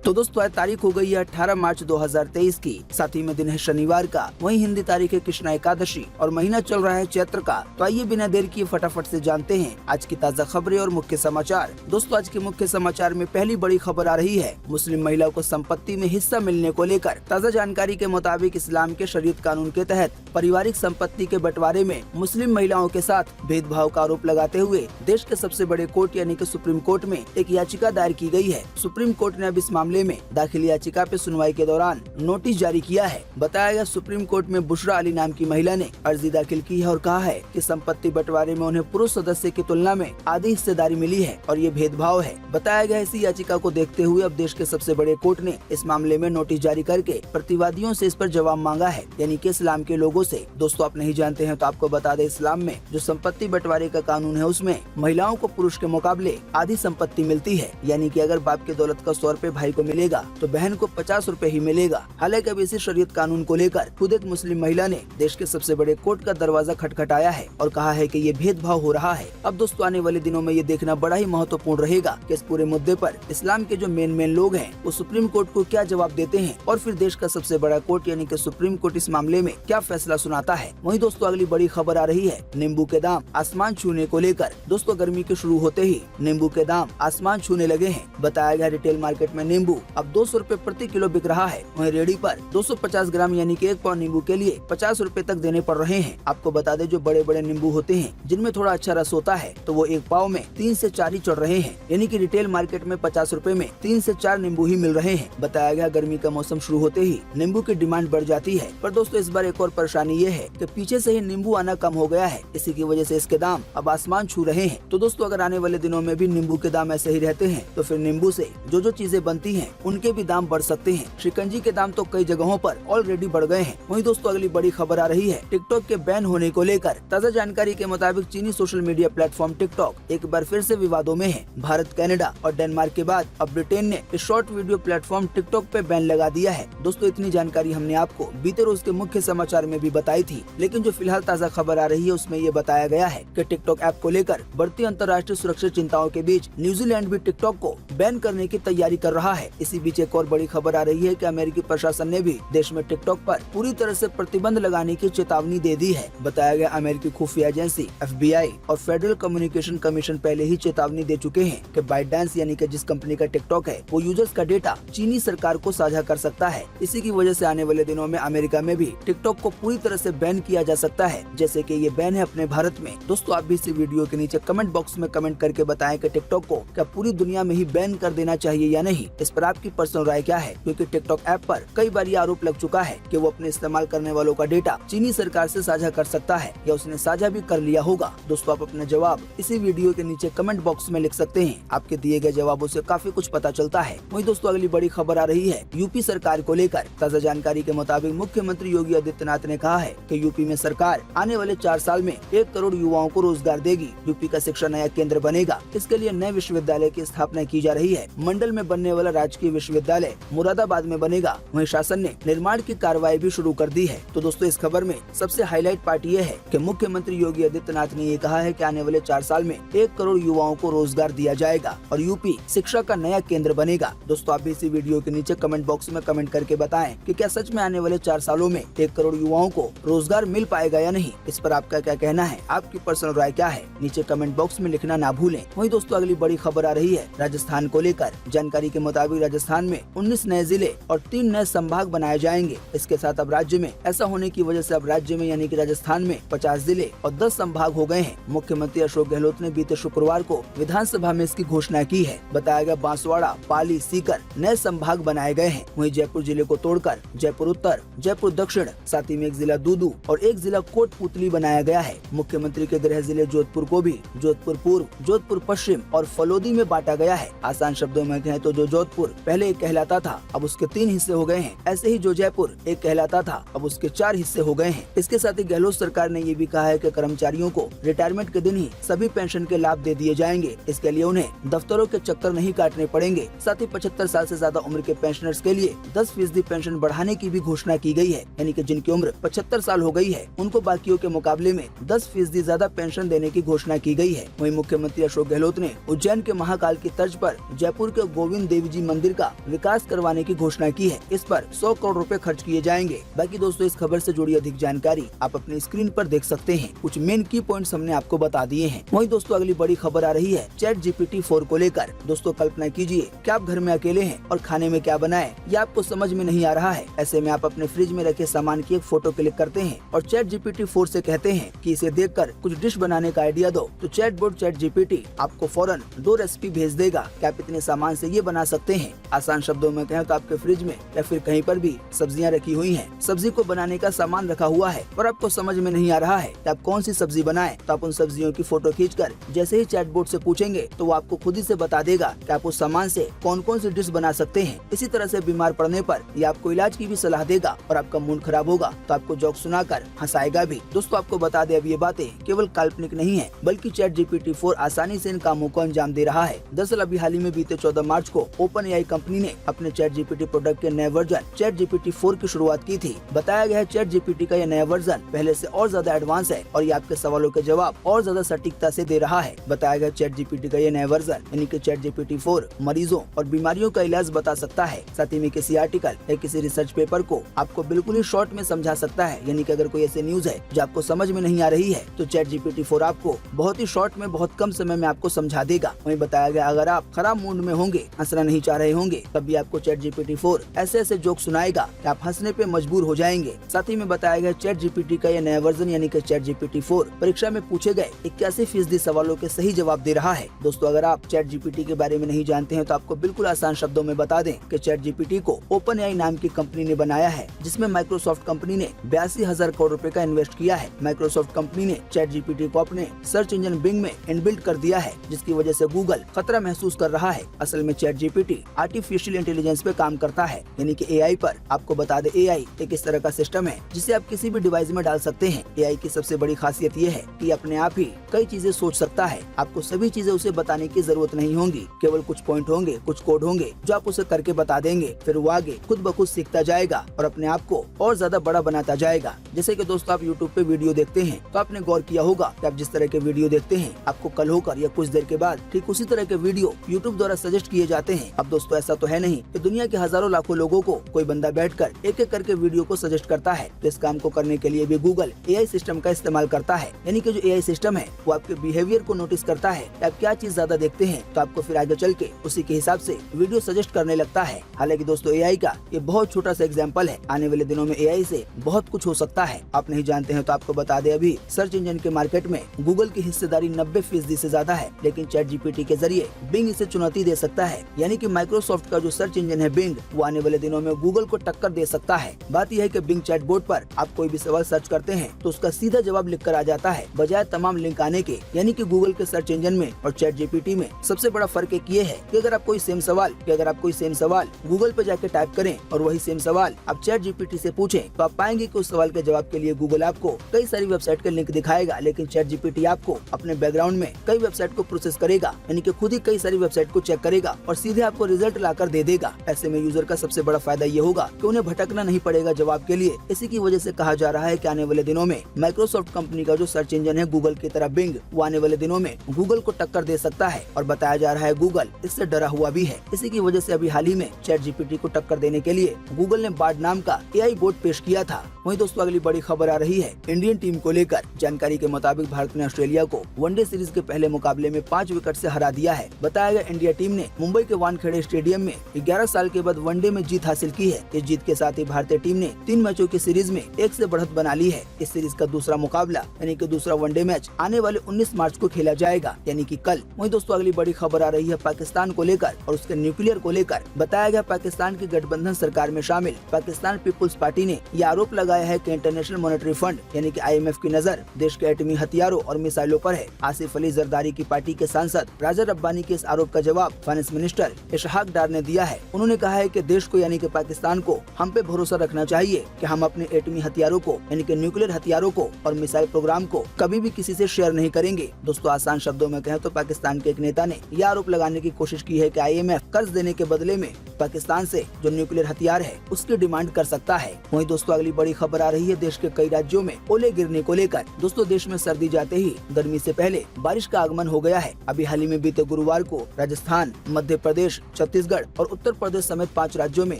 तो दोस्तों आज तारीख हो गई है 18 मार्च 2023 की। साथ ही में दिन है शनिवार का। वहीं हिंदी तारीख है कृष्णा एकादशी और महीना चल रहा है चैत्र का। तो आइए बिना देर किए फटाफट से जानते हैं आज की ताज़ा खबरें और मुख्य समाचार। दोस्तों आज के मुख्य समाचार में पहली बड़ी खबर आ रही है मुस्लिम महिलाओं को संपत्ति में हिस्सा मिलने को लेकर। ताज़ा जानकारी के मुताबिक इस्लाम के शरीयत कानून के तहत पारिवारिक संपत्ति के बंटवारे में मुस्लिम महिलाओं के साथ भेदभाव का आरोप लगाते हुए देश के सबसे बड़े कोर्ट यानी कि सुप्रीम कोर्ट में एक याचिका दायर की गई है। सुप्रीम कोर्ट ने अब इस मामले में दाखिल याचिका पे सुनवाई के दौरान नोटिस जारी किया है। बताया गया सुप्रीम कोर्ट में बुशरा अली नाम की महिला ने अर्जी दाखिल की है और कहा है कि संपत्ति बंटवारे में उन्हें पुरुष सदस्य की तुलना में आधी हिस्सेदारी मिली है और ये भेदभाव है। बताया गया इसी याचिका को देखते हुए अब देश के सबसे बड़े कोर्ट ने इस मामले में नोटिस जारी करके प्रतिवादियों से इस पर जवाब मांगा है, यानी कि इस्लाम के लोगों से। दोस्तों आप नहीं जानते हैं तो आपको बता दें, इस्लाम में जो संपत्ति बंटवारे का कानून है उसमें महिलाओं को पुरुष के मुकाबले आधी संपत्ति मिलती है, यानी कि अगर बाप की दौलत का 100 रुपए भाई को मिलेगा तो बहन को 50 रुपए ही मिलेगा। हालांकि अब इसी शरीयत कानून को लेकर खुद एक मुस्लिम महिला ने देश के सबसे बड़े कोर्ट का दरवाजा खटखटाया है और कहा है कि ये भेदभाव हो रहा है। अब दोस्तों आने वाले दिनों में ये देखना बड़ा ही महत्वपूर्ण रहेगा कि इस पूरे मुद्दे पर इस्लाम के जो मेन लोग हैं वो सुप्रीम कोर्ट को क्या जवाब देते हैं और फिर देश का सबसे बड़ा कोर्ट यानी कि सुप्रीम कोर्ट इस मामले में क्या फैसला सुनाता है। वहीं दोस्तों अगली बड़ी खबर आ रही है नींबू के दाम आसमान छूने को लेकर। दोस्तों गर्मी के शुरू होते ही नींबू के दाम आसमान छूने लगे हैं। बताया गया रिटेल मार्केट में नींबू अब 200 रुपए प्रति किलो बिक रहा है। वहीं रेडी पर 250 ग्राम यानी कि 1 पाउंड नींबू के लिए 50 रुपए तक देने पड़ रहे हैं। आपको बता दें जो बड़े बड़े नींबू होते हैं जिनमें थोड़ा अच्छा रस होता है तो वो 1 पाव में 3 से 4 ही चढ़ रहे हैं, यानी कि रिटेल मार्केट में 50 रुपए में 3 से 4 नींबू ही मिल रहे हैं। बताया गया गर्मी का मौसम शुरू होते ही नींबू की डिमांड बढ़ जाती है, पर दोस्तों इस बार एक और परेशानी ये है कि पीछे से ही नींबू आना कम हो गया है। इसी की वजह से इसके दाम अब आसमान छू रहे हैं। तो दोस्तों अगर आने वाले दिनों में भी नींबू के दाम ऐसे ही रहते हैं तो फिर नींबू से जो चीजें बनती हैं उनके भी दाम बढ़ सकते हैं। शिकंजी के दाम तो कई जगहों पर ऑलरेडी बढ़ गए हैं। वहीं दोस्तों अगली बड़ी खबर आ रही है टिकटॉक के बैन होने को लेकर। ताज़ा जानकारी के मुताबिक चीनी सोशल मीडिया प्लेटफॉर्म टिकटॉक एक बार फिर से विवादों में है। भारत, कनाडा और डेनमार्क के बाद अब ब्रिटेन ने इस शॉर्ट वीडियो प्लेटफॉर्म टिकटॉक पे बैन लगा दिया है। दोस्तों इतनी जानकारी हमने आपको बीते रोज के मुख्य समाचार में भी बताई थी, लेकिन जो फिलहाल ताज़ा खबर आ रही है उसमें ये बताया गया है कि टिकटॉक ऐप को लेकर बढ़ती अंतर्राष्ट्रीय सुरक्षा चिंताओं के बीच न्यूजीलैंड भी टिकटॉक को बैन करने की तैयारी कर रहा है। इसी बीच एक और बड़ी खबर आ रही है कि अमेरिकी प्रशासन ने भी देश में टिकटॉक पर पूरी तरह से प्रतिबंध लगाने की चेतावनी दे दी है। बताया गया अमेरिकी खुफिया एजेंसी FBI और फेडरल कम्युनिकेशन कमीशन पहले ही चेतावनी दे चुके हैं कि बाइटडांस यानी कि जिस कंपनी का टिकटॉक है वो यूजर्स का डेटा चीनी सरकार को साझा कर सकता है। इसी की वजह से आने वाले दिनों में अमेरिका में भी टिकटॉक को पूरी तरह से बैन किया जा सकता है, जैसे कि ये बैन है अपने भारत में। दोस्तों आप भी इस वीडियो के नीचे कमेंट बॉक्स में कमेंट करके बताएं कि टिकटॉक को क्या पूरी दुनिया में ही बैन कर देना चाहिए या नहीं। इस पर आपकी पर्सनल राय क्या है, क्योंकि टिकटॉक ऐप पर कई बार ये आरोप लग चुका है कि वो अपने इस्तेमाल करने वालों का डेटा चीनी सरकार से साझा कर सकता है या उसने साझा भी कर लिया होगा। दोस्तों आप अपने जवाब इसी वीडियो के नीचे कमेंट बॉक्स में लिख सकते हैं। आपके दिए गए जवाबों से काफी कुछ पता चलता है। वहीं दोस्तों अगली बड़ी खबर आ रही है यूपी सरकार को लेकर। ताज़ा जानकारी के मुताबिक मुख्यमंत्री योगी आदित्यनाथ ने कहा है कि यूपी में सरकार आने वाले 4 साल में 1 करोड़ युवाओं को रोजगार देगी। यूपी का शिक्षा नया केंद्र बनेगा। इसके लिए नए विश्वविद्यालय की स्थापना की जा रही है। मंडल में बनने वाला राजकीय विश्वविद्यालय मुरादाबाद में बनेगा। वहीं शासन ने निर्माण की कार्रवाई भी शुरू कर दी है। तो दोस्तों इस खबर में सबसे हाईलाइट पार्ट ये है कि मुख्यमंत्री योगी आदित्यनाथ ने ये कहा है कि आने वाले 4 साल में 1 करोड़ युवाओं को रोजगार दिया जाएगा और यूपी शिक्षा का नया केंद्र बनेगा। दोस्तों आप भी इसी वीडियो के नीचे कमेंट बॉक्स में कमेंट करके बताएं कि क्या सच में आने वाले 4 सालों में 1 करोड़ युवाओं को रोजगार मिल पाएगा या नहीं। इस पर आपका क्या कहना है, आपकी पर्सनल राय क्या है, नीचे कमेंट बॉक्स में लिखना ना भूलें। वहीं दोस्तों अगली बड़ी खबर आ रही है राजस्थान को लेकर। जानकारी के मुताबिक राजस्थान में 19 नए जिले और 3 नए संभाग बनाए जाएंगे। इसके साथ अब राज्य में ऐसा होने की वजह से अब राज्य में यानी कि राजस्थान में 50 जिले और 10 संभाग हो गए हैं। मुख्यमंत्री अशोक गहलोत ने बीते शुक्रवार को विधानसभा में इसकी घोषणा की है। बताया गया बांसवाड़ा, पाली, सीकर नए संभाग बनाए गए हैं। वहीं जयपुर जिले को तोड़कर जयपुर उत्तर, जयपुर दक्षिण, साथ ही में 1 जिला दूदू और 1 जिला कोटपुतली बनाया गया है। मुख्यमंत्री के गृह जिले जोधपुर को भी जोधपुर पूर्व, जोधपुर पश्चिम और फलोदी में बांटा गया है। आसान शब्दों में कहें तो जो जोधपुर पहले एक कहलाता था अब उसके 3 हिस्से हो गए हैं। ऐसे ही जो जयपुर एक कहलाता था अब उसके 4 हिस्से हो गए हैं। इसके साथ ही गहलोत सरकार ने ये भी कहा है कि कर्मचारियों को रिटायरमेंट के दिन ही सभी पेंशन के लाभ दे दिए जाएंगे। इसके लिए उन्हें दफ्तरों के चक्कर नहीं काटने पड़ेंगे। साथ ही 75 साल से ज्यादा उम्र के पेंशनर्स के लिए 10% पेंशन बढ़ाने की भी घोषणा की गई है, यानी कि जिनकी उम्र 75 साल हो गई है उनको बाकियों के मुकाबले में 10% ज्यादा पेंशन देने की घोषणा की गई है। वहीं मुख्यमंत्री अशोक गहलोत ने उज्जैन के महाकाल की तर्ज पर जयपुर के गोविंद देवी जी मंदिर का विकास करवाने की घोषणा की है। इस पर 100 करोड़ रुपए खर्च किए जाएंगे। बाकी दोस्तों, इस खबर से जुड़ी अधिक जानकारी आप अपनी स्क्रीन पर देख सकते हैं। कुछ मेन की पॉइंट्स हमने आपको बता दिए हैं। वहीं दोस्तों, अगली बड़ी खबर आ रही है ChatGPT 4 को लेकर। दोस्तों, कल्पना कीजिए कि आप घर में अकेले हैं और खाने में क्या बनाएं ये आपको समझ में नहीं आ रहा है। ऐसे में आप अपने फ्रिज में रखे सामान की एक फोटो क्लिक करते हैं और ChatGPT 4 से कहते हैं कि इसे देखकर कुछ डिश बनाने का आइडिया दो, तो चैटबॉट ChatGPT आपको फौरन 2 रेसिपी भेज देगा कि आप इतने सामान से ये बना सकते हैं। आसान शब्दों में कहें तो आपके फ्रिज में या फिर कहीं पर भी सब्जियां रखी हुई हैं, सब्जी को बनाने का सामान रखा हुआ है और आपको समझ में नहीं आ रहा है कि आप कौन सी सब्जी बनाएं, तो आप उन सब्जियों की फोटो खींचकर जैसे ही चैटबॉट से पूछेंगे तो वो आपको खुद ही से बता देगा कि आप उस सामान से कौन कौन सी डिश बना सकते हैं। इसी तरह से बीमार पड़ने पर ये आपको इलाज की भी सलाह देगा और आपका मूड खराब होगा तो आपको जोक सुनाकर हंसाएगा भी। दोस्तों, आपको बता दें, अब ये बातें केवल काल्पनिक नहीं है, बल्कि ChatGPT 4 आसानी से इन कामों को अंजाम दे रहा है। दरअसल अभी हाल ही में बीते 14 मार्च को OpenAI कंपनी ने अपने ChatGPT प्रोडक्ट के नए वर्जन ChatGPT 4 की शुरुआत की थी। बताया गया है ChatGPT का यह नया वर्जन पहले से और ज्यादा एडवांस है और ये आपके सवालों के जवाब और ज्यादा सटीकता से दे रहा है। बताया गया ChatGPT का यह नया वर्जन यानी कि ChatGPT 4 मरीजों और बीमारियों का इलाज बता सकता है। साथ ही में किसी आर्टिकल या किसी रिसर्च पेपर को आपको बिल्कुल ही शॉर्ट में समझा सकता है। यानी कि अगर कोई ऐसी न्यूज है जो आपको समझ में नहीं आ रही है तो ChatGPT 4 आपको बहुत ही शॉर्ट में बहुत कम समय में आपको समझा देगा। वहीं बताया गया, अगर आप खराब मूड में होंगे, हंसना नहीं चाह रहे होंगे, तब भी आपको ChatGPT 4 ऐसे ऐसे जोक सुनाएगा कि आप हंसने पे मजबूर हो जाएंगे। साथ ही में बताया गया ChatGPT का यह नया वर्जन यानी कि ChatGPT 4 परीक्षा में पूछे गए 81% सवालों के सही जवाब दे रहा है। दोस्तों, अगर आप ChatGPT के बारे में नहीं जानते हैं तो आपको बिल्कुल आसान शब्दों में बता दें कि ChatGPT को OpenAI नाम की कंपनी ने बनाया है, जिसमें माइक्रोसॉफ्ट कंपनी ने 82,000 करोड़ रुपए का इन्वेस्ट किया है। माइक्रोसॉफ्ट कंपनी ने ChatGPT को अपने सर्च इंजन बिंग में इनबिल्ट कर दिया है, जिसकी वजह से गूगल खतरा महसूस कर रहा है। असल में ChatGPT आर्टिफिशियल इंटेलिजेंस पे काम करता है, यानी कि AI पर। आपको बता दे, AI एक इस तरह का सिस्टम है जिसे आप किसी भी डिवाइस में डाल सकते हैं। AI की सबसे बड़ी खासियत ये है कि अपने आप ही कई चीजें सोच सकता है। आपको सभी चीजें उसे बताने की जरूरत नहीं होगी, केवल कुछ पॉइंट होंगे, कुछ कोड होंगे जो आप उसे करके बता देंगे। फिर वो आगे खुद ब खुद सीखता जाएगा और अपने आप को और ज्यादा बड़ा बनाता जाएगा। जैसे कि दोस्तों, आप YouTube पे वीडियो देखते हैं तो आपने गौर किया होगा कि आप जिस तरह के वीडियो देखते हैं आपको कल होकर या कुछ देर के बाद ठीक उसी तरह के वीडियो YouTube द्वारा सजेस्ट किए जाते हैं। अब दोस्तों, ऐसा तो है नहीं कि दुनिया के हजारों लाखों लोगों को कोई बंदा बैठकर एक एक करके वीडियो को सजेस्ट करता है। तो इस काम को करने के लिए भी गूगल AI सिस्टम का इस्तेमाल करता है। यानी कि जो AI सिस्टम है वो आपके बिहेवियर को नोटिस करता है कि आप क्या चीज ज्यादा देखते हैं, तो आपको फिर आगे चल के उसी के हिसाब से वीडियो सजेस्ट करने लगता है। हालांकि दोस्तों, AI का ये बहुत छोटा सा एग्जाम्पल है। आने वाले दिनों में AI से बहुत कुछ हो सकता है। आप नहीं जानते हैं तो आपको बता दें, अभी सर्च इंजन के मार्केट में गूगल की हिस्सेदारी 90% से ज्यादा है, लेकिन ChatGPT के जरिए बिंग इसे चुनौती दे सकता है। यानी कि माइक्रोसॉफ्ट का जो सर्च इंजन है बिंग, वो आने वाले दिनों में गूगल को टक्कर दे सकता है। बात यह है कि बिंग चैटबॉट पर आप कोई भी सवाल सर्च करते हैं तो उसका सीधा जवाब लिख कर आ जाता है, बजाय तमाम लिंक आने के। यानी कि गूगल के सर्च इंजन में और ChatGPT में सबसे बड़ा फर्क एक ये है कि अगर आप कोई सेम सवाल गूगल पे जाके टाइप करें और वही सेम सवाल आप ChatGPT से पूछें तो आप पाएंगे कि उस सवाल के जवाब के लिए गूगल आपको कई सारी वेबसाइट के लिंक दिखाएगा, लेकिन ChatGPT आपको अपने बैकग्राउंड में कई वेबसाइट को प्रोसेस करेगा। यानी कि खुद ही कई सारी वेबसाइट को चेक करेगा और सीधे आपको रिजल्ट लाकर दे देगा। ऐसे में यूजर का सबसे बड़ा फायदा ये होगा कि उन्हें भटकना नहीं पड़ेगा जवाब के लिए। इसी की वजह से कहा जा रहा है कि आने वाले दिनों में माइक्रोसॉफ्ट कंपनी का जो सर्च इंजन है गूगल की तरह बिंग, वो आने वाले दिनों में गूगल को टक्कर दे सकता है और बताया जा रहा है गूगल इससे डरा हुआ भी है। इसी की वजह से अभी हाल ही में ChatGPT को टक्कर देने के लिए गूगल ने बार्ड नाम का AI बोट पेश किया था। वहीं दोस्तों, अगली बड़ी खबर आ रही है इंडियन टीम को लेकर। जानकारी के मुताबिक भारत ने ऑस्ट्रेलिया को वनडे सीरीज के पहले मुकाबले में 5 विकेट से हरा दिया है। बताया गया, इंडिया टीम ने मुंबई के वानखेड़े स्टेडियम में 11 साल के बाद वनडे में जीत हासिल की है। इस जीत के साथ ही भारतीय टीम ने 3 मैचों की सीरीज में 1 से बढ़त बना ली है। इस सीरीज का दूसरा मुकाबला यानी कि दूसरा वनडे मैच आने वाले 19 मार्च को खेला जाएगा, यानी कि कल। वहीं दोस्तों, अगली बड़ी खबर आ रही है पाकिस्तान को लेकर और उसके न्यूक्लियर को लेकर। बताया गया, पाकिस्तान की गठबंधन सरकार में शामिल पाकिस्तान पीपुल्स पार्टी ने ये आरोप लगाया है कि इंटरनेशनल मॉनेटरी फंड यानी कि IMF की नजर देश के एटमी हथियारों और मिसाइलों पर है। आसिफ अली जरदारी की पार्टी के सांसद राजा रब्बानी के इस आरोप का जवाब फाइनेंस मिनिस्टर इशहाक डार ने दिया है। उन्होंने कहा है कि देश को यानी कि पाकिस्तान को हम पे भरोसा रखना चाहिए कि हम अपने एटमी हथियारों को यानी कि न्यूक्लियर हथियारों को और मिसाइल प्रोग्राम को कभी भी किसी से शेयर नहीं करेंगे। दोस्तों, आसान शब्दों में कहें तो पाकिस्तान के एक नेता ने यह आरोप लगाने की कोशिश की है कि IMF कर्ज देने के बदले में पाकिस्तान से जो न्यूक्लियर हथियार है उसकी डिमांड कर सकता है। वहीं दोस्तों, अगली बड़ी खबर आ रही है देश के कई राज्यों में ओले गिरने को लेकर। दोस्तों, देश में सर्दी जाते ही गर्मी से पहले बारिश का आगमन हो गया है। अभी हाल ही में बीते गुरुवार को राजस्थान, मध्य प्रदेश, छत्तीसगढ़ और उत्तर प्रदेश समेत 5 राज्यों में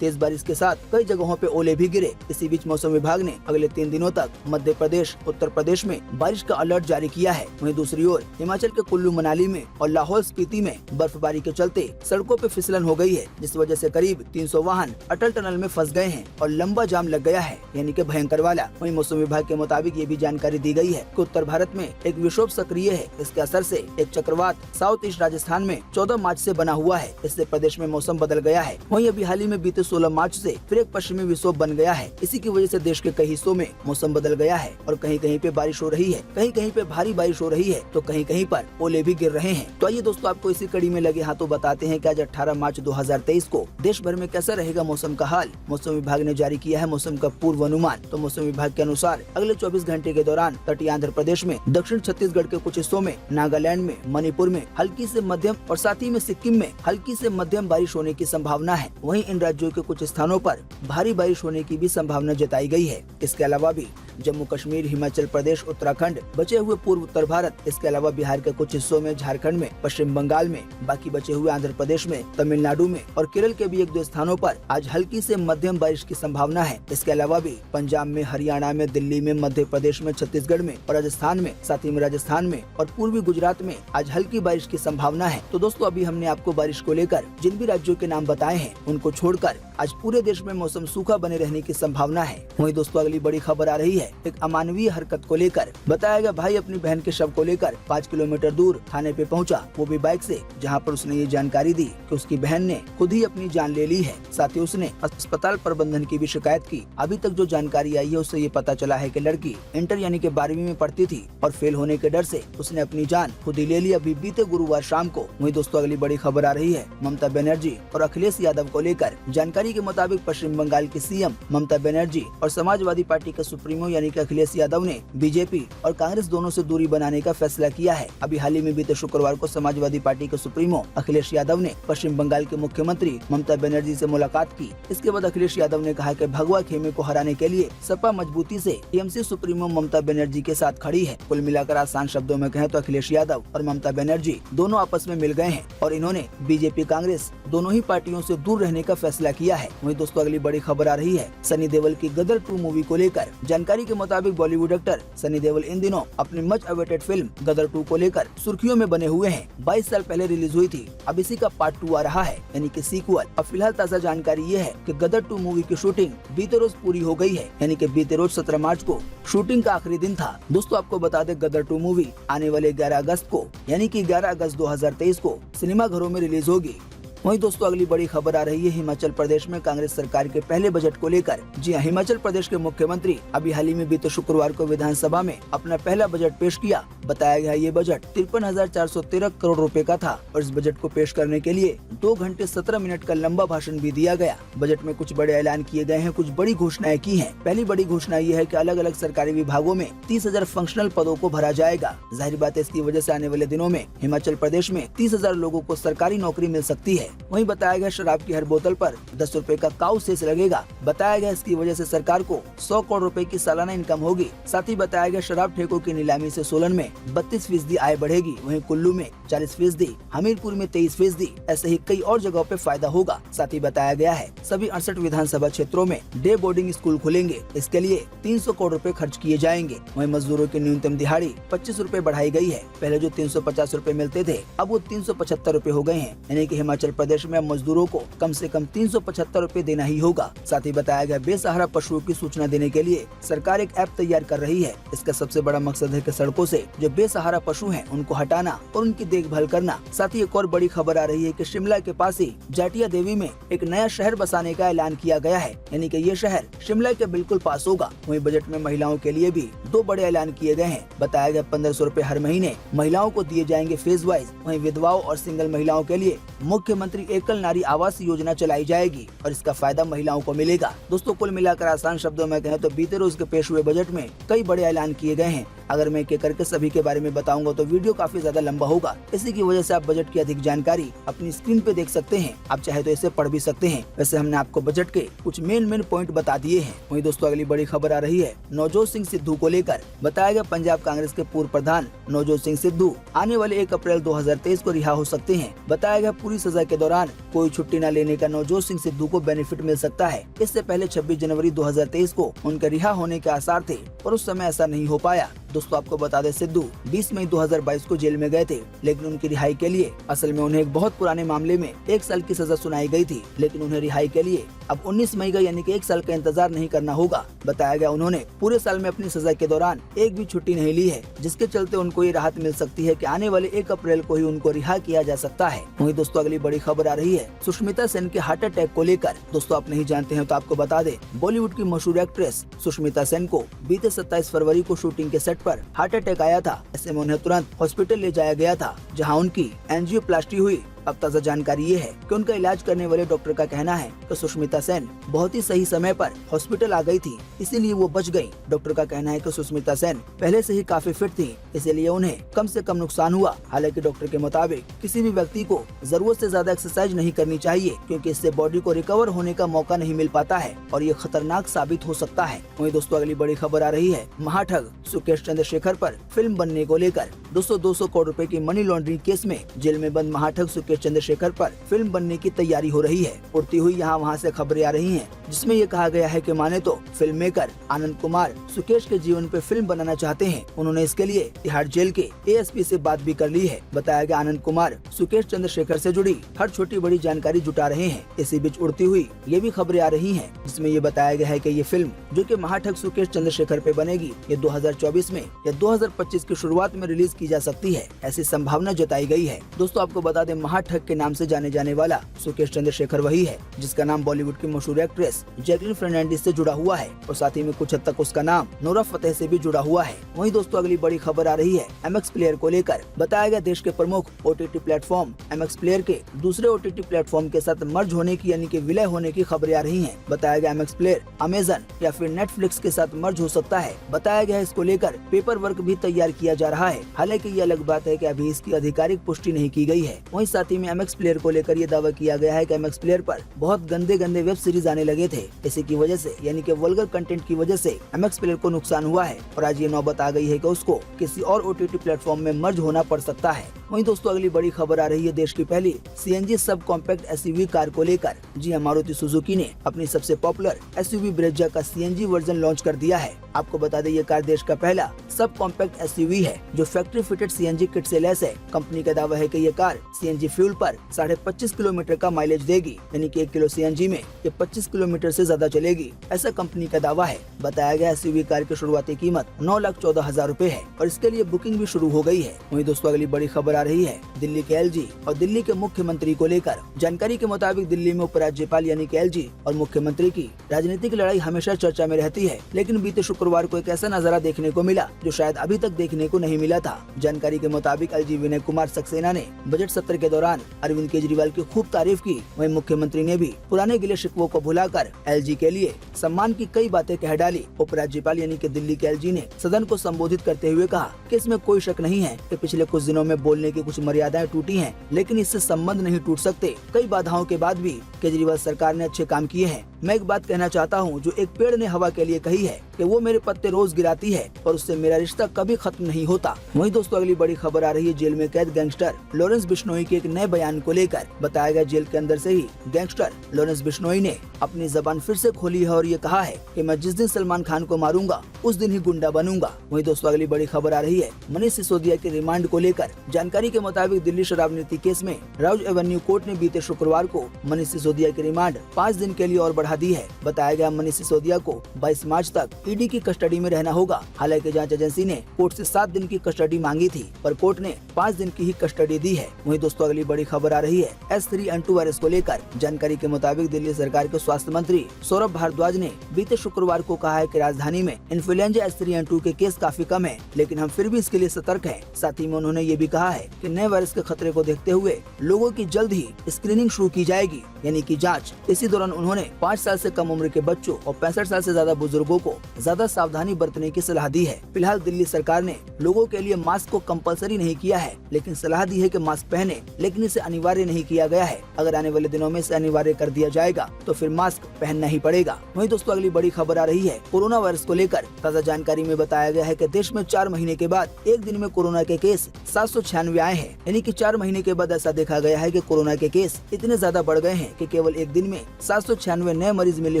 तेज बारिश के साथ कई जगहों पे ओले भी गिरे। इसी बीच मौसम विभाग ने अगले 3 दिनों तक मध्य प्रदेश, उत्तर प्रदेश में बारिश का अलर्ट जारी किया है। वहीं दूसरी ओर हिमाचल के कुल्लू मनाली में और लाहौल स्पीति में बर्फबारी के चलते सड़कों पे फिसलन हो गई है, जिस वजह से करीब 300 वाहन अटल टनल में फंस गए हैं और लंबा जाम लग गया है, यानी कि भयंकर वाला। वहीं मौसम विभाग के मुताबिक ये भी जानकारी दी गई है कि उत्तर भारत में एक विक्षोभ सक्रिय है। इसके असर से एक चक्रवात साउथ ईस्ट राजस्थान में 14 मार्च से बना हुआ है। इससे प्रदेश में मौसम बदल गया है। वहीं अभी हाल ही में बीते 16 मार्च से फिर एक पश्चिमी विक्षोभ बन गया है। इसी की वजह से देश के कई हिस्सों में मौसम बदल गया है और कहीं कहीं पे बारिश हो रही है, कहीं कहीं पे भारी बारिश हो रही है, तो कहीं कहीं पर ओले भी गिर रहे हैं। तो आइए दोस्तों, आपको इसी कड़ी में लगे हाथों बताते हैं कि आज 18 मार्च 2023 को देश भर में कैसा रहेगा मौसम का हाल। मौसम विभाग ने जारी किया है मौसम का पूर्व अनुमान। तो मौसम विभाग के अनुसार अगले 24 घंटे के दौरान तटीय आंध्र प्रदेश में, दक्षिण छत्तीसगढ़ के कुछ हिस्सों में, नागालैंड में, मणिपुर में हल्की से मध्यम और साथ ही में सिक्किम में हल्की से मध्यम बारिश होने की संभावना है। वहीं इन राज्यों के कुछ स्थानों पर भारी बारिश होने की भी संभावना जताई गई है। इसके अलावा भी जम्मू कश्मीर, हिमाचल प्रदेश, उत्तराखंड, बचे हुए पूर्व उत्तर भारत, इसके अलावा बिहार के कुछ हिस्सों में, झारखंड में, पश्चिम बंगाल में, बाकी बचे हुए आंध्र प्रदेश में, तमिलनाडु में और केरल के भी 1-2 स्थानों पर आज हल्की से मध्यम बारिश की संभावना है। इसके अलावा भी पंजाब में, हरियाणा में, दिल्ली में, मध्य प्रदेश में, छत्तीसगढ़ में और राजस्थान में, साथ ही में राजस्थान में और पूर्वी गुजरात में आज हल्की बारिश की संभावना है। तो दोस्तों, अभी हमने आपको बारिश को लेकर जिन भी राज्यों के नाम बताए हैं, उनको छोड़कर आज पूरे देश में मौसम सूखा बने रहने की संभावना है। वहीं दोस्तों, अगली बड़ी खबर आ रही है एक अमानवीय हरकत को लेकर। बताया गया भाई अपनी बहन के शव को लेकर 5 किलोमीटर दूर थाने पे पहुंचा, वो भी बाइक से, जहां पर उसने ये जानकारी दी कि उसकी बहन ने खुद ही अपनी जान ले ली है। साथ ही उसने अस्पताल प्रबंधन की भी शिकायत की। अभी तक जो जानकारी आई है उससे ये पता चला है कि लड़की इंटर यानी कि 12वीं में पढ़ती थी और फेल होने के डर से उसने अपनी जान खुद ही ले ली, अभी बीते गुरुवार शाम को। वहीं दोस्तों, अगली बड़ी खबर आ रही है ममता बनर्जी और अखिलेश यादव को लेकर। जानकारी के मुताबिक पश्चिम बंगाल की सीएम ममता बनर्जी और समाजवादी पार्टी के सुप्रीमो यानी कि अखिलेश यादव ने बीजेपी और कांग्रेस दोनों से दूरी बनाने का फैसला किया है। अभी हाल ही में बीते शुक्रवार को समाजवादी पार्टी के सुप्रीमो अखिलेश यादव ने पश्चिम बंगाल के मुख्यमंत्री ममता बनर्जी से मुलाकात की। इसके बाद अखिलेश यादव ने कहा कि भगवा खेमे को हराने के लिए सपा मजबूती से टीएमसी सुप्रीमो ममता बनर्जी के साथ खड़ी है। कुल मिलाकर आसान शब्दों में कहें तो अखिलेश यादव और ममता बनर्जी दोनों आपस में मिल गए हैं और इन्होंने बीजेपी, कांग्रेस दोनों ही पार्टियों से दूर रहने का फैसला किया है। वहीं दोस्तों, अगली बड़ी खबर आ रही है सनी देओल की गदर 2 मूवी को लेकर। जानकारी के मुताबिक बॉलीवुड एक्टर सनी देओल इन दिनों अपनी मच अवेटेड फिल्म गदर 2 को लेकर सुर्खियों में बने हुए हैं। 22 साल पहले रिलीज हुई थी, अब इसी का पार्ट 2 आ रहा है, यानी कि सीक्वल। अब फिलहाल ताज़ा जानकारी ये है कि गदर 2 मूवी की शूटिंग बीते रोज पूरी हो गई है, यानी कि बीते रोज 17 मार्च को शूटिंग का आखिरी दिन था। दोस्तों, आपको बता दें गदर 2 मूवी आने वाले 11 अगस्त को, यानी कि 11 अगस्त 2023 को सिनेमा घरों में रिलीज होगी। वहीं दोस्तों, अगली बड़ी खबर आ रही है हिमाचल प्रदेश में कांग्रेस सरकार के पहले बजट को लेकर। जी हां, हिमाचल प्रदेश के मुख्यमंत्री अभी हाल ही में बीते शुक्रवार को विधानसभा में अपना पहला बजट पेश किया। बताया गया ये बजट 53,413 करोड़ रुपए का था और इस बजट को पेश करने के लिए 2 घंटे 17 मिनट का लंबा भाषण भी दिया गया। बजट में कुछ बड़े ऐलान किए गए हैं, कुछ बड़ी घोषणाएं की हैं। पहली बड़ी घोषणा ये है कि अलग अलग सरकारी विभागों में 30,000 फंक्शनल पदों को भरा जाएगा। जाहिर बात है, इसकी वजह से आने वाले दिनों में हिमाचल प्रदेश में 30,000 लोगों को सरकारी नौकरी मिल सकती है। वहीं बताया गया शराब की हर बोतल पर 10 रुपए का काऊ सेस लगेगा। बताया गया इसकी वजह से सरकार को 100 करोड़ रुपए की सालाना इनकम होगी। साथ ही बताया गया शराब ठेकों की नीलामी से सोलन में 32% आय बढ़ेगी, वहीं कुल्लू में 40%, हमीरपुर में 23%, ऐसे ही कई और जगहों पे फायदा होगा। साथ ही बताया गया है सभी 68 विधानसभा क्षेत्रों में डे बोर्डिंग स्कूल खुलेंगे। इसके लिए 300 करोड़ रुपए खर्च किए जाएंगे। वहीं मजदूरों की न्यूनतम दिहाड़ी 25 रुपए बढ़ाई गई है। पहले जो 350 रुपए मिलते थे, अब वो 375 रुपए हो गए हैं, यानी कि हिमाचल प्रदेश में मजदूरों को कम से कम 375 रुपए देना ही होगा। साथ ही बताया गया बेसहारा पशुओं की सूचना देने के लिए सरकार एक ऐप तैयार कर रही है। इसका सबसे बड़ा मकसद है कि सड़कों से जो बेसहारा पशु हैं उनको हटाना और उनकी देखभाल करना। साथ ही एक और बड़ी खबर आ रही है कि शिमला के पास ही जाटिया देवी में एक नया शहर बसाने का ऐलान किया गया है, यानी कि ये शहर शिमला के बिल्कुल पास होगा। वहीं बजट में महिलाओं के लिए भी 2 बड़े ऐलान किए गए हैं। बताया गया 1500 रुपए हर महीने महिलाओं को दिए जाएंगे फेज वाइज। वहीं विधवाओं और सिंगल महिलाओं के लिए मुख्यमंत्री एकल नारी आवास योजना चलाई जाएगी और इसका फायदा महिलाओं को मिलेगा। दोस्तों, कुल मिलाकर आसान शब्दों में कहें तो बीते रोज के पेश हुए बजट में कई बड़े ऐलान किए गए हैं। अगर मैं एक एक करके सभी के बारे में बताऊंगा तो वीडियो काफी ज्यादा लंबा होगा। इसी की वजह से आप बजट की अधिक जानकारी अपनी स्क्रीन पे देख सकते हैं। आप चाहे तो इसे पढ़ भी सकते हैं। वैसे हमने आपको बजट के कुछ मेन पॉइंट बता दिए हैं। वहीं दोस्तों अगली बड़ी खबर आ रही है नवजोत सिंह सिद्धू को लेकर। बताया गया पंजाब कांग्रेस के पूर्व प्रधान नवजोत सिंह सिद्धू आने वाले 1 अप्रैल 2023 को रिहा हो सकते हैं। बताया गया पूरी सजा के दौरान कोई छुट्टी न लेने का नवजोत सिंह सिद्धू को बेनिफिट मिल सकता है। इससे पहले 26 जनवरी 2023 को उनके रिहा होने के आसार थे, पर उस समय ऐसा नहीं हो पाया। दोस्तों आपको बता दें सिद्धू 20 मई 2022 को जेल में गए थे, लेकिन उनकी रिहाई के लिए असल में उन्हें एक बहुत पुराने मामले में 1 साल की सजा सुनाई गई थी, लेकिन उन्हें रिहाई के लिए अब 19 मई का यानी कि 1 साल का इंतजार नहीं करना होगा। बताया गया उन्होंने पूरे साल में अपनी सजा के दौरान एक भी छुट्टी नहीं ली है, जिसके चलते उनको ये राहत मिल सकती है कि आने वाले 1 अप्रैल को ही उनको रिहा किया जा सकता है। वहीं दोस्तों अगली बड़ी खबर आ रही है सुष्मिता सेन के हार्ट अटैक को लेकर। दोस्तों आप नहीं जानते हैं तो आपको बता दें, बॉलीवुड की मशहूर एक्ट्रेस सुष्मिता सेन को बीते 27 फरवरी को शूटिंग के सेट पर हार्ट अटैक आया था। ऐसे में उन्हें तुरंत हॉस्पिटल ले जाया गया था, जहां उनकी एंजियोप्लास्टी हुई। अब ताज़ा जानकारी ये है कि उनका इलाज करने वाले डॉक्टर का कहना है कि सुष्मिता सेन बहुत ही सही समय पर हॉस्पिटल आ गई थी, इसीलिए वो बच गई। डॉक्टर का कहना है कि सुष्मिता सेन पहले से ही काफी फिट थी, इसीलिए उन्हें कम से कम नुकसान हुआ। हालांकि डॉक्टर के मुताबिक किसी भी व्यक्ति को जरूरत से ज्यादा एक्सरसाइज नहीं करनी चाहिए, क्योंकि इससे बॉडी को रिकवर होने का मौका नहीं मिल पाता है और ये खतरनाक साबित हो सकता है। वहीं दोस्तों अगली बड़ी खबर आ रही है महाठग सुकेश चंद्रशेखर पर फिल्म बनने को लेकर। 200 करोड़ रुपए की मनी लॉन्ड्रिंग केस में जेल में बंद महाठग सुकेश चंद्रशेखर पर फिल्म बनने की तैयारी हो रही है। उड़ती हुई यहाँ वहाँ से खबरें आ रही हैं, जिसमें ये कहा गया है कि माने तो फिल्म मेकर आनंद कुमार सुकेश के जीवन पे फिल्म बनाना चाहते हैं। उन्होंने इसके लिए तिहाड़ जेल के एएसपी से बात भी कर ली है। बताया गया आनंद कुमार सुकेश चंद्रशेखर से जुड़ी हर छोटी बड़ी जानकारी जुटा रहे हैं। इसी बीच उड़ती हुई ये भी खबरें आ रही है, जिसमें ये बताया गया है कि ये फिल्म जो कि महाठग सुकेश चंद्रशेखर पे बनेगी, ये 2024 में या 2025 की शुरुआत में रिलीज की जा सकती है, ऐसी संभावना जताई गई है। दोस्तों आपको बता दें, महाठग के नाम से जाने जाने वाला सुकेश चंद्रशेखर वही है जिसका नाम बॉलीवुड की मशहूर एक्ट्रेस जैकलीन फर्नांडिस से जुड़ा हुआ है और साथ ही में कुछ हद तक उसका नाम नोरा फतेही से भी जुड़ा हुआ है। वहीं दोस्तों अगली बड़ी खबर आ रही है MX प्लेयर को लेकर। बताया गया देश के प्रमुख OTT प्लेटफॉर्म MX प्लेयर के दूसरे OTT प्लेटफॉर्म के साथ मर्ज होने की यानी कि विलय होने की खबरें आ रही है। बताया गया MX प्लेयर अमेजन या फिर नेटफ्लिक्स के साथ मर्ज हो सकता है। बताया गया इसको लेकर पेपर वर्क भी तैयार किया जा रहा है। हालांकि ये अलग बात है कि अभी इसकी आधिकारिक पुष्टि नहीं की गई है। वहीं साथ ही में MX प्लेयर को लेकर ये दावा किया गया है कि MX प्लेयर पर बहुत गंदे वेब सीरीज आने लगे थे। इसी की वजह से यानी कि वल्गर कंटेंट की वजह से MX प्लेयर को नुकसान हुआ है और आज ये नौबत आ गई है कि उसको किसी और OTT प्लेटफॉर्म में मर्ज होना पड़ सकता है। वहीं दोस्तों अगली बड़ी खबर आ रही है देश की पहली CNG sub compact SUV car को लेकर। जी मारुति सुजुकी ने अपनी सबसे पॉपुलर SUV ब्रेजा का CNG वर्जन लॉन्च कर दिया है। आपको बता दें, ये कार देश का पहला सब कॉम्पैक्ट SUV है जो फैक्ट्री फिटेड CNG किट से लैस है। कंपनी का दावा है कि ये कार CNG फ्यूल पर 25.5 किलोमीटर का माइलेज देगी, यानी कि 1 किलो CNG में ये 25 किलोमीटर से ज्यादा चलेगी, ऐसा कंपनी का दावा है। बताया गया SUV कार की शुरुआती कीमत 9,14,000 रूपए है और इसके लिए बुकिंग भी शुरू हो गई है। वहीं दोस्तों अगली बड़ी खबर आ रही है दिल्ली के LG और दिल्ली के मुख्यमंत्री को लेकर। जानकारी के मुताबिक दिल्ली में उपराज्यपाल यानी कि LG और मुख्यमंत्री की राजनीतिक लड़ाई हमेशा चर्चा में रहती है, लेकिन बीते शुक्रवार को एक ऐसा नजारा देखने को मिला जो शायद अभी तक देखने को नहीं मिला था। जानकारी के मुताबिक LG विनय कुमार सक्सेना ने बजट सत्र के दौरान अरविंद केजरीवाल की खूब तारीफ की। वहीं मुख्यमंत्री ने भी पुराने गिले शिकवों को भुलाकर LG के लिए सम्मान की कई बातें कह डाली। उपराज्यपाल यानी कि दिल्ली के LG ने सदन को संबोधित करते हुए कहा कि इसमें कोई शक नहीं है कि पिछले कुछ दिनों में बोलने की कुछ मर्यादाएं टूटी हैं, लेकिन इससे संबंध नहीं टूट सकते। कई बाधाओं के बाद भी केजरीवाल सरकार ने अच्छे काम किए हैं। मैं एक बात कहना चाहता हूं जो एक पेड़ ने हवा के लिए कही है कि वो मेरे पत्ते रोज गिराती है और उससे मेरा रिश्ता कभी खत्म नहीं होता। वहीं दोस्तों अगली बड़ी खबर आ रही है जेल में कैद गैंगस्टर लॉरेंस बिश्नोई के एक नए बयान को लेकर। बताया गया जेल के अंदर से ही गैंगस्टर लॉरेंस बिश्नोई ने अपनी जबान फिर से खोली है और ये कहा है कि मैं जिस दिन सलमान खान को मारूंगा उस दिन ही गुंडा बनूंगा। वहीं दोस्तों अगली बड़ी खबर आ रही है मनीष सिसोदिया के रिमांड को लेकर। जानकारी के मुताबिक दिल्ली शराब नीति केस में राउज एवेन्यू कोर्ट ने बीते शुक्रवार को मनीष सिसोदिया की रिमांड 5 दिन के लिए और बढ़ा दी है। बताया गया मनीष सिसोदिया को 22 मार्च तक ईडी की कस्टडी में रहना होगा। हालांकि जांच एजेंसी ने कोर्ट से 7 दिन की कस्टडी मांगी थी, पर कोर्ट ने 5 दिन की ही कस्टडी दी है। वहीं दोस्तों अगली बड़ी खबर आ रही है S3N2 वायरस को लेकर। जानकारी के मुताबिक दिल्ली सरकार के स्वास्थ्य मंत्री सौरभ भारद्वाज ने बीते शुक्रवार को कहा है कि राजधानी में इन्फ्लुएंजा H3N2 के केस काफी कम है, लेकिन हम फिर भी इसके लिए सतर्क हैं। साथ ही में उन्होंने ये भी कहा है कि नए वायरस के खतरे को देखते हुए लोगों की जल्द ही स्क्रीनिंग शुरू की जाएगी, यानी कि जांच। इसी दौरान उन्होंने 5 साल से कम उम्र के बच्चों और 65 साल से ज्यादा बुजुर्गों को ज्यादा सावधानी बरतने की सलाह दी है। फिलहाल दिल्ली सरकार ने लोगों के लिए मास्क को कंपलसरी नहीं किया है, लेकिन सलाह दी है कि मास्क पहने, लेकिन इसे अनिवार्य नहीं किया गया है। अगर आने वाले दिनों में इसे अनिवार्य कर दिया जाएगा तो फिर मास्क पहनना ही पड़ेगा। वहीं दोस्तों अगली बड़ी खबर आ रही है कोरोना वायरस को लेकर। ताज़ा जानकारी में बताया गया है कि देश में 4 महीने के बाद एक दिन में कोरोना के केस 796 आए हैं, यानी कि 4 महीने के बाद ऐसा देखा गया है कि कोरोना के केस इतने ज्यादा बढ़ गए हैं कि केवल एक दिन में 796 नए मरीज मिले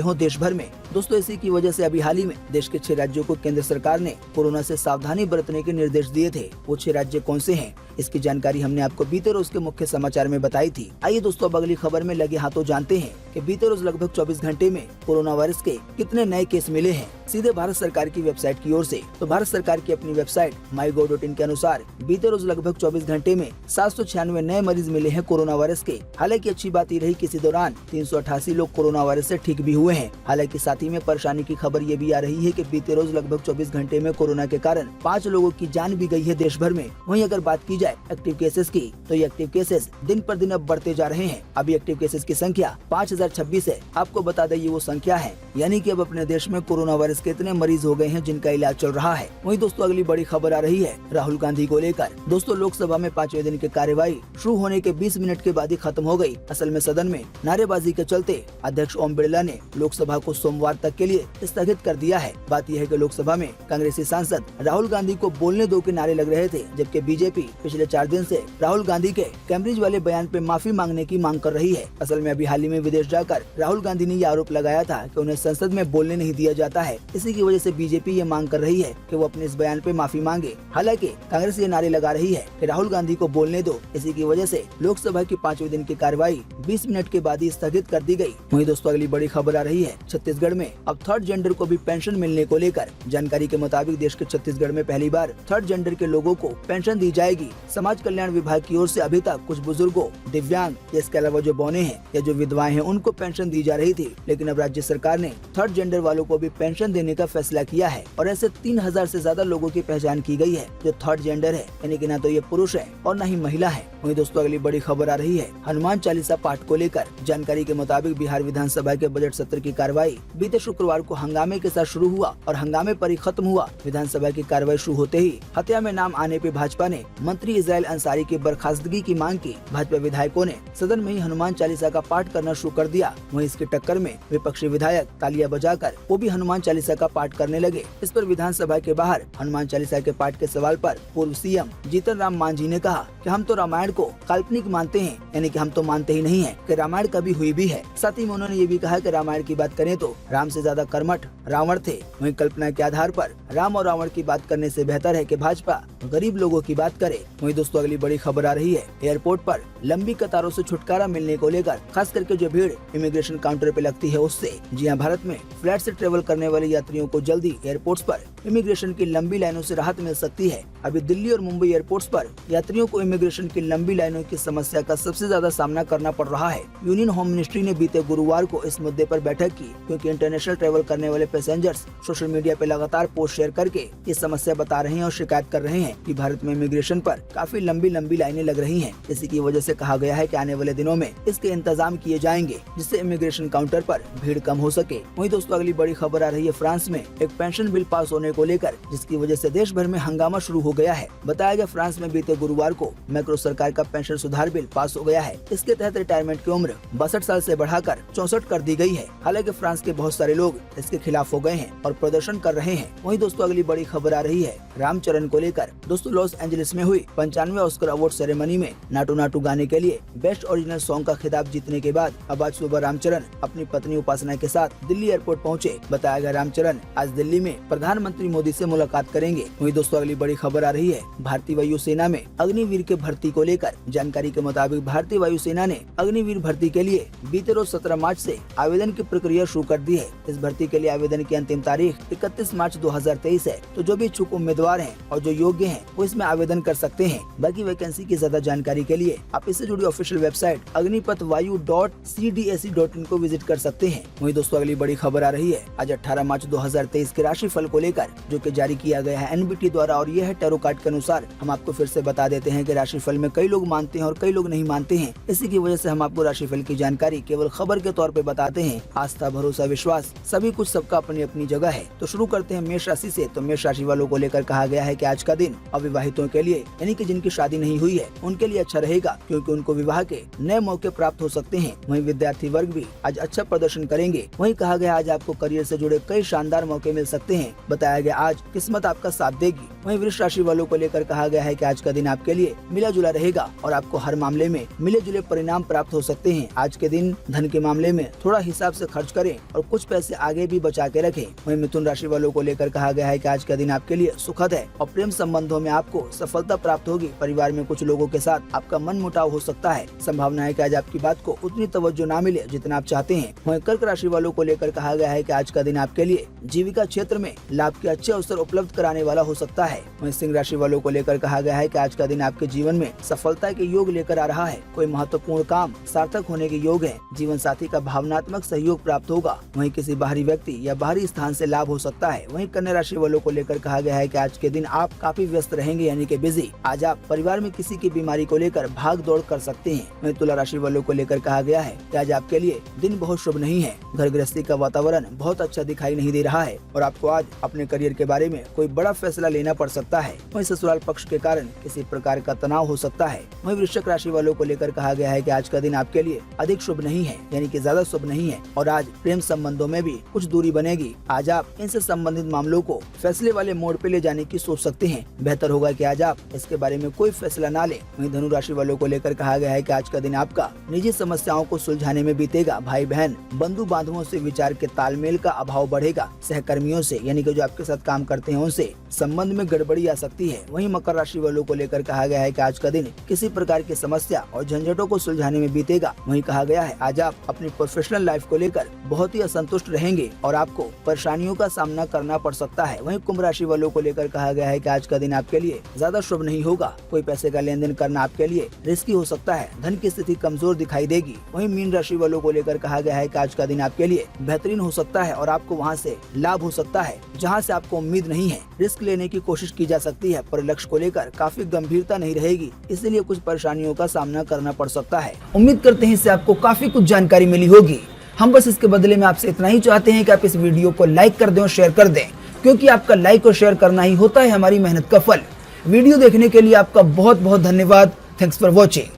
हों देश भर में। दोस्तों इसी की वजह से अभी हाल ही में देश के 6 राज्यों को केंद्र सरकार ने कोरोना से सावधानी बरतने के निर्देश दिए थे। वो 6 राज्य कौन से हैं, इसकी जानकारी हमने आपको बीते रोज के मुख्य समाचार में बताई थी। आइए दोस्तों अब अगली खबर में लगे हाथों जानते हैं कि बीते रोज लगभग 24 घंटे में कोरोना वायरस के कितने नए केस मिले हैं। सीधे भारत सरकार की वेबसाइट की ओर से। तो भारत सरकार की अपनी वेबसाइट mygov.in के अनुसार बीते रोज लगभग 24 घंटे में 796 नए मरीज मिले हैं कोरोना वायरस के। हालांकि अच्छी बात ये रही कि इसी दौरान 388 लोग कोरोना वायरस से ठीक भी हुए हैं। हालांकि साथ ही में परेशानी की खबर ये भी आ रही है कि बीते रोज लगभग 24 घंटे में कोरोना के कारण 5 लोगों की जान भी गई है देश भर में। वहीं अगर बात की जाए एक्टिव केसेस की, तो ये एक्टिव केसेस दिन पर दिन अब बढ़ते जा रहे हैं। अभी एक्टिव केसेस की संख्या 5026 है। आपको बता दें ये वो संख्या है, यानी कि अब अपने देश में कोरोना वायरस के इतने मरीज हो गए हैं जिनका इलाज चल रहा है। वहीं दोस्तों अगली बड़ी खबर आ रही है राहुल गांधी को लेकर। दोस्तों लोकसभा में 5वें दिन की कार्यवाही शुरू होने के 20 मिनट के बाद ही खत्म हो गई। असल में सदन में नारेबाजी के चलते अध्यक्ष ओम बिरला ने लोकसभा को सोमवार तक के लिए स्थगित कर दिया है। बात यह है कि लोकसभा में कांग्रेसी सांसद राहुल गांधी को बोलने दो के नारे लग रहे थे, जबकि बीजेपी पिछले 4 दिन से राहुल गांधी के कैम्ब्रिज वाले बयान पे माफी मांगने की मांग कर रही है। असल में अभी हाल ही में विदेश जाकर राहुल गांधी ने ये आरोप लगाया था कि उन्हें संसद में बोलने नहीं दिया जाता है। इसी की वजह से बीजेपी ये मांग कर रही है कि वो अपने इस बयान पे माफी मांगे। हालांकि कांग्रेस ये नारे लगा रही है कि राहुल गांधी को बोलने दो। इसी की वजह से लोकसभा की 5वें दिन की कार्यवाही 20 मिनट के बाद ही स्थगित कर दी गई। वहीं दोस्तों अगली बड़ी खबर आ रही है छत्तीसगढ़ में अब थर्ड जेंडर को भी पेंशन मिलने को लेकर। जानकारी के मुताबिक देश के छत्तीसगढ़ में पहली बार थर्ड जेंडर के लोगों को पेंशन दी जाएगी। समाज कल्याण विभाग की ओर से अभी तक कुछ बुजुर्गों, दिव्यांग, इसके अलावा जो बौने हैं या जो विधवाएं हैं उनको पेंशन दी जा रही थी, लेकिन अब राज्य सरकार ने थर्ड जेंडर वालों को भी पेंशन देने का फैसला किया है और ऐसे 3000 से ज्यादा लोगों की पहचान की गई है जो थर्ड जेंडर है, यानी कि ना तो ये पुरुष है और न ही महिला है। वहीं दोस्तों अगली बड़ी खबर आ रही है हनुमान चालीसा पाठ को लेकर। जानकारी के मुताबिक बिहार विधानसभा के बजट सत्र की कार्यवाही बीते शुक्रवार को हंगामे के साथ शुरू हुआ और हंगामे पर ही खत्म हुआ। विधानसभा की कार्यवाही शुरू होते ही हत्या में नाम आने पे भाजपा ने मंत्री इजराइल अंसारी की बर्खास्तगी की मांग की। भाजपा विधायकों ने सदन में ही हनुमान चालीसा का पाठ करना शुरू कर दिया। वहीं इसकी टक्कर में विपक्षी विधायक तालियां बजाकर वो भी हनुमान चालीसा का पाठ करने लगे। इस पर विधानसभा के बाहर हनुमान चालीसा के पाठ के सवाल पर पूर्व सीएम जीतन राम मांझी ने कहा कि हम तो रामायण को काल्पनिक मानते हैं, यानी कि हम तो मानते ही नहीं है कि रामायण कभी हुई भी है। साथ ही में उन्होंने ये भी कहा कि रामायण की बात करें तो राम से ज्यादा कर्मठ रावण थे। वहीं कल्पना के आधार पर राम और रावण की बात करने से बेहतर है कि भाजपा गरीब लोगों की बात करे। वहीं दोस्तों अगली बड़ी खबर आ रही है एयरपोर्ट पर लंबी कतारों से छुटकारा मिलने को लेकर, खास करके जो भीड़ इमिग्रेशन काउंटर पे लगती है उससे। जी हां, भारत में फ्लाइट से ट्रेवल करने वाले यात्रियों को जल्दी एयरपोर्ट्स पर इमिग्रेशन की लंबी लाइनों से राहत मिल सकती है। अभी दिल्ली और मुंबई एयरपोर्ट्स पर यात्रियों को इमिग्रेशन की लंबी लाइनों की समस्या का सबसे ज्यादा सामना करना पड़ रहा है। यूनियन होम मिनिस्ट्री ने बीते गुरुवार को इस मुद्दे पर बैठक की, क्योंकि इंटरनेशनल ट्रेवल करने वाले पैसेंजर्स सोशल मीडिया पे लगातार पोस्ट शेयर करके ये समस्या बता रहे हैं और शिकायत कर रहे हैं कि भारत में इमिग्रेशन पर काफी लंबी लाइनें लग रही हैं। इसी की वजह से कहा गया है कि आने वाले दिनों में इसके इंतजाम किए जाएंगे जिससे इमिग्रेशन काउंटर पर भीड़ कम हो सके। वहीं दोस्तों अगली बड़ी खबर आ रही है फ्रांस में एक पेंशन बिल पास होने को लेकर, जिसकी वजह से देश भर में हंगामा शुरू हो गया है। बताया गया फ्रांस में बीते गुरुवार को मैक्रो सरकार का पेंशन सुधार बिल पास हो गया है। इसके तहत रिटायरमेंट की उम्र 62 साल से बढ़ाकर 64 कर दी गई है। हालांकि फ्रांस के बहुत सारे लोग इसके खिलाफ हो गए हैं और प्रदर्शन कर रहे हैं। वहीं दोस्तों अगली बड़ी खबर आ रही है रामचरण को लेकर। दोस्तों लॉस एंजलिस में हुई 95वें ऑस्कर अवार्ड सेरेमनी में नाटू नाटू गाने के लिए बेस्ट ओरिजिनल सॉन्ग का खिताब जीतने के बाद अब आज सुबह रामचरण अपनी पत्नी उपासना के साथ दिल्ली एयरपोर्ट पहुंचे। बताया गया रामचरण आज दिल्ली में प्रधानमंत्री मोदी से मुलाकात करेंगे। वहीं दोस्तों अगली बड़ी खबर आ रही है भारतीय वायुसेना में अग्निवीर के भर्ती को लेकर। जानकारी के मुताबिक भारतीय वायुसेना ने अग्निवीर भर्ती के लिए बीते रोज 17 मार्च से आवेदन की प्रक्रिया शुरू कर दी है। इस भर्ती के लिए आवेदन की अंतिम तारीख 31 मार्च 2023 है। तो जो भी इच्छुक उम्मीदवार हैं और जो योग्य हैं वो इसमें आवेदन कर सकते हैं। बाकी वैकेंसी की ज्यादा जानकारी के लिए आप इससे जुड़ी ऑफिशियल वेबसाइट अग्निपथवायु.cda ICSE.in को विजिट कर सकते हैं। वहीं दोस्तों अगली बड़ी खबर आ रही है आज 18 मार्च 2023 के राशिफल को लेकर, जो कि जारी किया गया है NBT द्वारा, और यह है टैरो कार्ड के अनुसार। हम आपको फिर से बता देते हैं कि राशिफल में कई लोग मानते हैं और कई लोग नहीं मानते हैं। इसी की वजह से हम आपको राशिफल की जानकारी केवल खबर के तौर पे बताते हैं। आस्था, भरोसा, विश्वास सभी कुछ सबका अपनी अपनी जगह है। तो शुरू करते हैं मेष राशि से। तो मेष राशि वालों को लेकर कहा गया है कि आज का दिन अविवाहितों के लिए, यानी कि जिनकी शादी नहीं हुई है, उनके लिए अच्छा रहेगा, क्योंकि उनको विवाह के नए मौके प्राप्त हो सकते हैं। वहीं विद्यार्थी वर्ग भी आज अच्छा प्रदर्शन करेंगे। वहीं कहा गया आज आपको करियर से जुड़े कई शानदार मौके मिल सकते हैं। बताया गया आज किस्मत आपका साथ देगी। वहीं वृष राशि वालों को लेकर कहा गया है कि आज का दिन आपके लिए मिला जुला रहेगा और आपको हर मामले में मिले जुले परिणाम प्राप्त हो सकते हैं। आज के दिन धन के मामले में थोड़ा हिसाब से खर्च करें और कुछ पैसे आगे भी बचा के रखें। वहीं मिथुन राशि वालों को लेकर कहा गया है कि आज का दिन आपके लिए सुखद है और प्रेम संबंधों में आपको सफलता प्राप्त होगी। परिवार में कुछ लोगों के साथ आपका मन मुटाव हो सकता है। संभावना है कि आज आपकी बात को उतनी तवज्जो ना मिले जितना आप चाहते हैं। वहीं कर्क राशि वालों को लेकर कहा गया है कि आज का दिन आपके लिए जीविका क्षेत्र में लाभ के अच्छे अवसर उपलब्ध कराने वाला हो सकता है। वहीं सिंह राशि वालों को लेकर कहा गया है कि आज का दिन आपके जीवन में सफलता के योग लेकर आ रहा है। कोई महत्वपूर्ण काम सार्थक होने के योग है। जीवन साथी का भावनात्मक सहयोग प्राप्त होगा। वहीं किसी बाहरी व्यक्ति या बाहरी स्थान से लाभ हो सकता है। वहीं कन्या राशि वालों को लेकर कहा गया है कि आज के दिन आप काफी व्यस्त रहेंगे, यानी कि बिजी। आज आप परिवार में किसी की बीमारी को लेकर भाग दौड़ कर सकते हैं। वहीं तुला राशि वालों को लेकर कहा गया है कि आज आपके लिए दिन बहुत शुभ नहीं है। घर गृहस्थी का वातावरण बहुत अच्छा दिखाई नहीं दे रहा है और आपको आज अपने करियर के बारे में कोई बड़ा फैसला लेना पड़ सकता है। वहीं ससुराल पक्ष के कारण किसी प्रकार का तनाव हो सकता है। वहीं वृश्चिक राशि वालों को लेकर कहा गया है कि आज का दिन आपके लिए अधिक शुभ नहीं है, यानी कि ज्यादा शुभ नहीं है और आज प्रेम संबंधों में भी कुछ दूरी बनेगी। आज आप इनसे संबंधित मामलों को फैसले वाले मोड़ पे ले जाने की सोच सकते हैं। बेहतर होगा कि आज आप इसके बारे में कोई फैसला ना लें। वहीं धनु राशि वालों को लेकर कहा गया है कि आज का दिन आपका निजी समस्याओं को सुलझाने में बीतेगा। भाई बहन, बंधु बांधवों से विचार के तालमेल का अभाव बढ़ेगा। सहकर्मियों से, यानी कि जो आपके साथ काम करते हैं, उनसे संबंध में गड़बड़ी आ सकती है। वहीं मकर राशि वालों को लेकर कहा गया है कि आज का दिन किसी प्रकार की समस्या और झंझटों को सुलझाने में बीतेगा। वहीं कहा गया है आज आप अपनी प्रोफेशनल लाइफ को लेकर बहुत ही असंतुष्ट रहेंगे और आपको परेशानियों का सामना करना पड़ सकता है। वहीं कुंभ राशि वालों को लेकर कहा गया है कि आज का दिन आपके लिए ज्यादा शुभ नहीं होगा। कोई पैसे का लेन देन करना आपके लिए रिस्की हो सकता है। धन की स्थिति कमजोर दिखाई देगी। वहीं मीन राशि वालों को लेकर कहा गया है कि आज का दिन आपके लिए बेहतरीन हो सकता है और आपको वहां से लाभ हो सकता है जहां से आपको उम्मीद नहीं है। रिस्क लेने की कोशिश की जा सकती है पर लक्ष्य को लेकर काफी गंभीरता नहीं रहेगी, इसलिए कुछ परेशानियों का सामना करना पड़ सकता है। उम्मीद करते हैं इससे आपको काफी कुछ जानकारी मिली होगी। हम बस इसके बदले में आपसे इतना ही चाहते हैं कि आप इस वीडियो को लाइक कर दें और शेयर कर दें, क्योंकि आपका लाइक और शेयर करना ही होता है हमारी मेहनत का फल। वीडियो देखने के लिए आपका बहुत बहुत धन्यवाद। Thanks for watching.